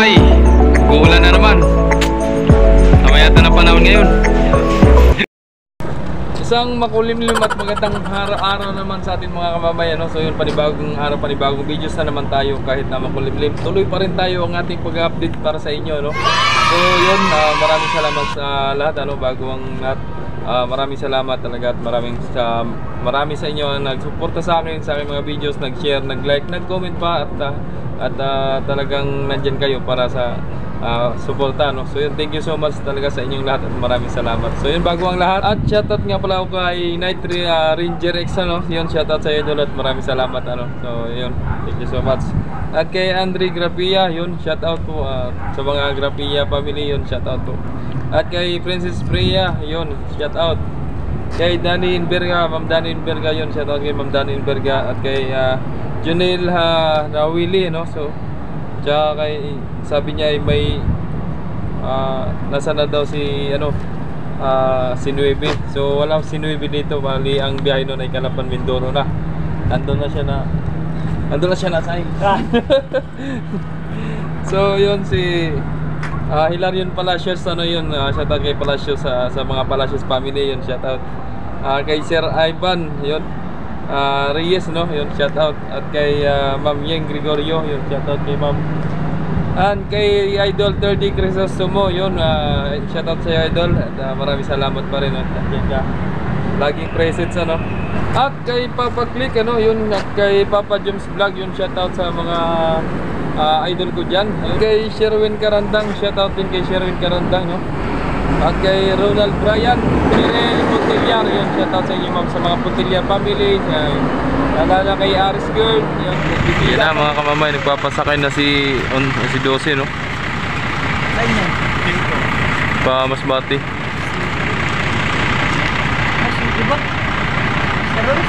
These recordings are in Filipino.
kamamay, uulan na naman. Namayata na panahon ngayon. Isang makulimlim at magandang araw naman sa atin mga kamamay, ano? So yun, panibagong araw, panibagong videos na naman tayo kahit na makulimlim. Tuloy pa rin tayo ang ating pag-update para sa inyo, no? So yun, maraming salamat sa lahat, ano, bago ang lahat. Maraming salamat talaga at marami sa inyo ang nagsuporta sa akin mga videos, nag-share, nag-like, nag-comment pa at talagang nandyan kayo para sa suporta, no? So yun, thank you so much talaga sa inyong lahat at maraming salamat. So yun, bago ang lahat, at shoutout nga pala ako kay Night Ranger X, ano? Yun, shoutout sa iyo doon at maraming salamat, ano? So yun, thank you so much. At kay Andre Grapia, yun, shoutout po sa mga Grapia family, yun, shoutout po. At kay Princess Priya, yun, shoutout. Kay Dani Inberga, Ma'am Dani Inberga, yun, shoutout kay Ma'am Dani Inberga. At kay Junel Nawili, no? So tsaka kay, sabi niya ay may nasa na daw si ano, si Nueve. So wala si Nueve dito, bali ang biyahe nun ay Calapan, Mindoro na. Nandun na siya nasay. So yun, si Hilarion Palacios, ano yun, shoutout kay Palacios sa mga Palacios family, yun, shoutout. Kay Sir Ivan, yun, Reyes, no, yun, shoutout. At kay Ma'am Yeng Gregorio, yun, shoutout kay Ma'am. And kay Idol 30 Crisostomo, yun, shoutout sa iyo, Idol. At maraming salamat pa rin, at yan ka laging present, ano. At kay Papa Click, ano, yun, at kay Papa James Vlog, yun, shoutout sa mga idol ko dyan. Kay Sherwin Karandang, shoutout din kay Sherwin Karandang, no? At kay Ronald Bryan Puntillar, yun, shoutout sa inyo, ma'am, sa mga Puntillar family. Nalala kay Aris Girl, yun, yan na mga kamamay, nagpapasakay na si 12, no? Pa Masbate. Diba? Terus?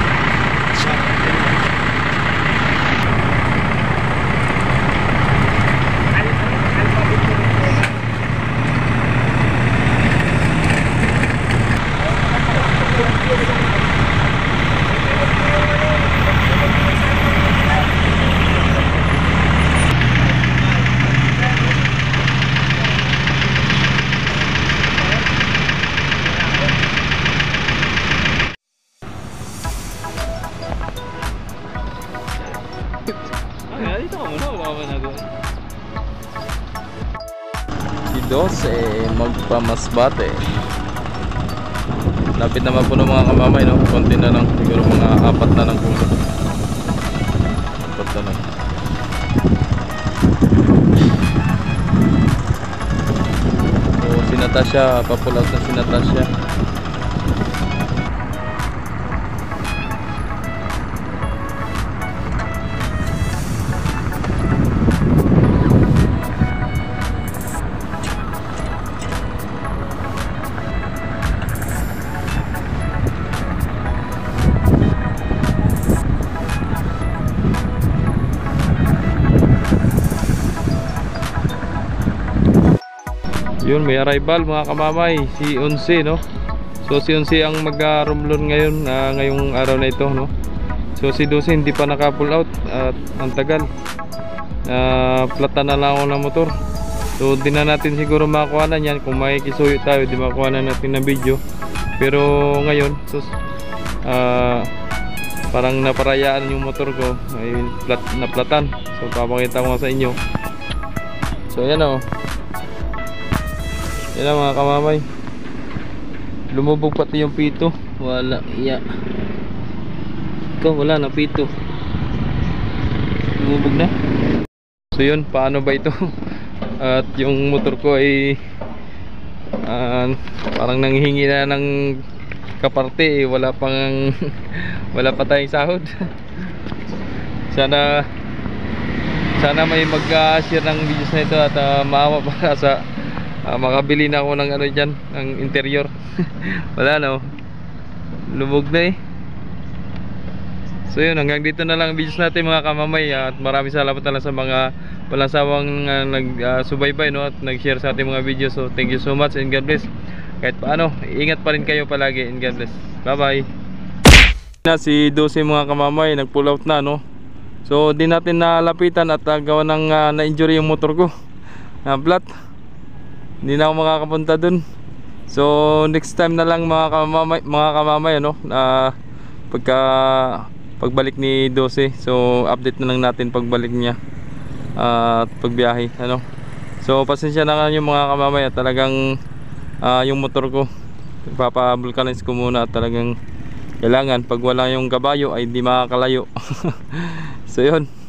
Si 12 magpamasbate. Lapit naman po ng mga kamamay, no? Konti na lang, siguro mga 4 na lang po. 4 na lang. So si Natasha, papulat na si Natasha. Yun, may arrival mga kamamay, si 11, no? So si 11 ang mag-rumlon ngayon, ngayong araw na ito, no? So si 12 hindi pa naka-pull out at ang tagal. Plata na lang ako ng motor. So di na natin siguro makakuhanan yan. Kung may kisuyo tayo, di makakuhanan natin ng video. Pero ngayon, so, parang naparayaan yung motor ko, ay naplatan. So papakita ko sa inyo. So yan, o. Yan lang mga kamamay. Lumubog pati yung pito. Wala, iya. Ito, wala na pito. Lumubog na. So yun, paano ba ito? At yung motor ko ay parang nanghihingi na ng kaparte, wala pang wala pa tayong sahod. Sana may mag-share ng videos na ito at maawa para sa makabili na ako ng ano dyan, ng interior. Wala, no, lumog na eh. So yun, hanggang dito na lang ang videos natin mga kamamay. At maraming salamat na lang sa mga walang sawang nagsubaybay, no, at nag-share sa ating mga videos. So thank you so much and God bless. Kahit paano, ingat pa rin kayo palagi and God bless. Bye bye. Na si 12 mga kamamay, nag-pull out na, no. So di natin nalapitan at gawa ng na-injury yung motor ko. na flat. Hindi na ako makakapunta dun. So next time na lang mga kamamay ano, pagbalik ni 12. So update na lang natin pagbalik niya at pagbiyahe ano. So pasensya na kayo mga kamamay, talagang yung motor ko ipapa-vulcanize ko muna. Talagang kailangan pag wala yung kabayo ay hindi makakalayo. So yun.